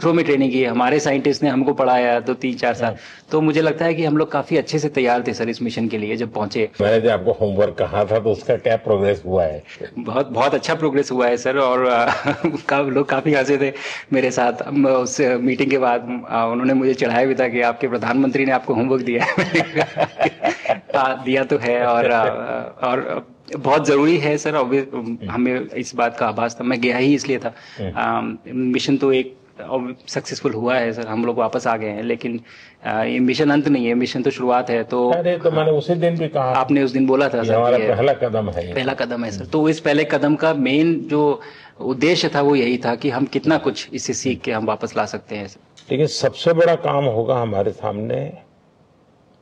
इसरो में ट्रेनिंग की, हमारे साइंटिस्ट ने हमको पढ़ाया तो 3-4 साल। तो मुझे लगता है कि हम लोग काफी अच्छे से तैयार थे सर इस मिशन के लिए जब पहुंचे। मैंने जो आपको होमवर्क कहा था तो उसका क्या प्रोग्रेस हुआ है? बहुत बहुत अच्छा प्रोग्रेस हुआ है सर। और लोग काफी हंसे थे मेरे साथ उस मीटिंग के बाद। उन्होंने मुझे चढ़ाया भी था कि आपके प्रधानमंत्री ने आपको होमवर्क दिया है। मैंने कहा, हाँ, दिया तो है। और बहुत जरूरी है सर। हमें इस बात का आभास था, मैं गया ही इसलिए था। मिशन तो एक सक्सेसफुल हुआ है सर, हम लोग वापस आ गए हैं, लेकिन ये मिशन अंत नहीं है, मिशन तो शुरुआत है। तो अरे तो मैंने उसी दिन भी कहा, आपने उस दिन बोला था ये सर हमारा कि पहला कदम है। पहला कदम है सर। तो इस पहले कदम का मेन जो उद्देश्य था वो यही था कि हम कितना कुछ इससे सीख के हम वापस ला सकते हैं सर। लेकिन सबसे बड़ा काम होगा हमारे सामने,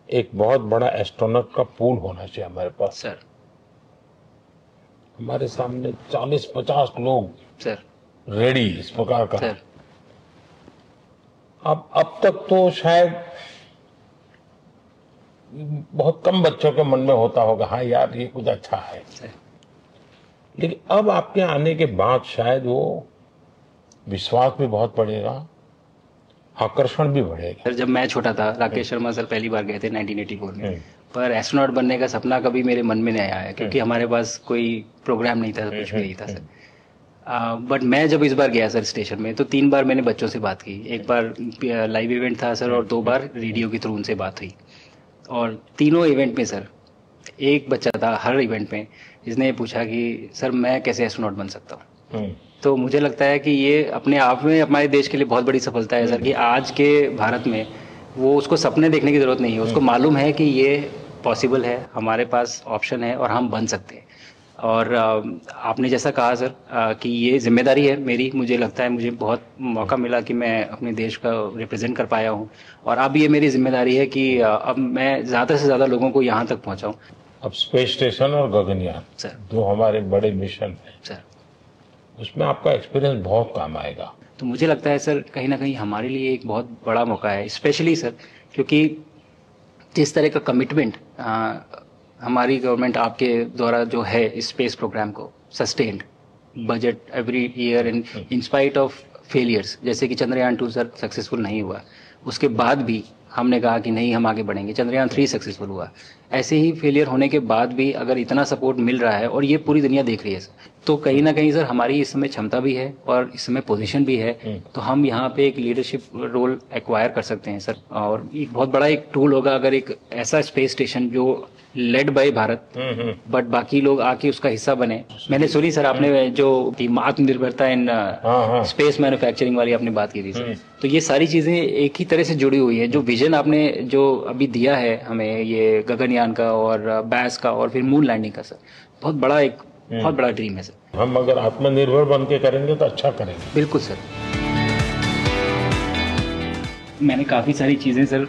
एक बहुत बड़ा एस्ट्रोनॉट का पूल होना चाहिए हमारे पास सर। हमारे सामने 40-50 लोग सर। रेडी इस प्रकार का। सर। अब तक तो शायद बहुत कम बच्चों के मन में होता होगा, हाँ यार ये कुछ अच्छा है। सर। लेकिन अब आपके आने के बाद शायद वो विश्वास भी बहुत बढ़ेगा, आकर्षण भी बढ़ेगा। सर जब मैं छोटा था, राकेश शर्मा सर पहली बार गए थे 1984 में, पर एस्ट्रोनॉट बनने का सपना कभी मेरे मन में नहीं आया, क्योंकि हमारे पास कोई प्रोग्राम नहीं था, कुछ भी नहीं था सर। बट मैं जब इस बार गया सर स्टेशन में, तो 3 बार मैंने बच्चों से बात की। एक बार लाइव इवेंट था सर, और 2 बार रेडियो के थ्रू उनसे बात हुई। और तीनों इवेंट में सर एक बच्चा था हर इवेंट में जिसने पूछा कि सर मैं कैसे एस्ट्रोनॉट बन सकता हूँ। तो मुझे लगता है कि ये अपने आप में हमारे देश के लिए बहुत बड़ी सफलता है सर, कि आज के भारत में वो उसको सपने देखने की जरूरत नहीं है, उसको मालूम है कि ये पॉसिबल है, हमारे पास ऑप्शन है और हम बन सकते हैं। और आपने जैसा कहा सर कि ये जिम्मेदारी है मेरी, मुझे लगता है मुझे बहुत मौका मिला कि मैं अपने देश का रिप्रेजेंट कर पाया हूँ। और अब ये मेरी जिम्मेदारी है कि अब मैं ज़्यादा से ज़्यादा लोगों को यहाँ तक पहुँचाऊँ। अब स्पेस स्टेशन और गगनयान सर, जो हमारे बड़े मिशन हैं सर, उसमें आपका एक्सपीरियंस बहुत काम आएगा। तो मुझे लगता है सर कहीं ना कहीं हमारे लिए एक बहुत बड़ा मौका है, स्पेशली सर क्योंकि जिस तरह का कमिटमेंट हमारी गवर्नमेंट आपके द्वारा जो है स्पेस प्रोग्राम को sustained budget every year in spite of failures, जैसे कि चंद्रयान 2 सर सक्सेसफुल नहीं हुआ, उसके बाद भी हमने कहा कि नहीं हम आगे बढ़ेंगे, चंद्रयान 3 सक्सेसफुल हुआ। ऐसे ही फेलियर होने के बाद भी अगर इतना सपोर्ट मिल रहा है और ये पूरी दुनिया देख रही है सर, तो कहीं ना कहीं सर हमारी इस समय क्षमता भी है और इस समय पोजीशन भी है, तो हम यहाँ पे एक लीडरशिप रोल एक्वायर कर सकते हैं सर। और एक बहुत बड़ा एक टूल होगा अगर एक ऐसा स्पेस स्टेशन जो लेड बाय भारत बट बाकी लोग आके उसका हिस्सा बने। मैंने सुनी सर आपने जो आत्मनिर्भरता इन स्पेस मैन्युफैक्चरिंग वाली आपने बात की थी सर, तो ये सारी चीजें एक ही तरह से जुड़ी हुई है। जो विजन आपने जो अभी दिया है हमें ये गगनयान का और बैस का और फिर मून लैंडिंग का सर, बहुत बड़ा ड्रीम है सर। हम अगर आत्मनिर्भर बन के करेंगे तो अच्छा करेंगे। बिल्कुल सर। मैंने काफ़ी सारी चीज़ें सर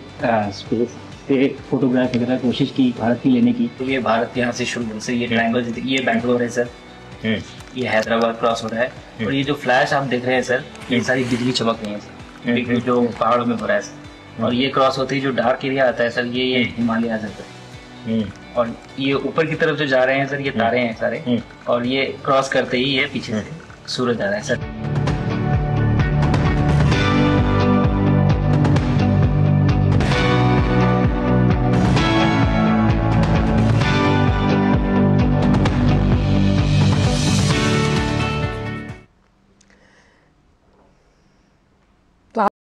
स्पेस से फोटोग्राफ वगैरह कोशिश की भारत की लेने की। तो ये भारत यहाँ से शुरू से ये ट्रायंगल, ये बैंगलोर है सर, ये हैदराबाद क्रॉस हो रहा है, और ये जो फ्लैश आप देख रहे हैं सर ये सारी बिजली चमक रही है सर, बिजली जो पहाड़ों में हो रहा है सर। और ये क्रॉस होते ही जो डार्क एरिया आता है सर ये हिमालय आ जाता है, और ये ऊपर की तरफ जो जा रहे हैं सर ये तारे हैं सारे, और ये क्रॉस करते ही ये पीछे से सूरज आ रहा है सर।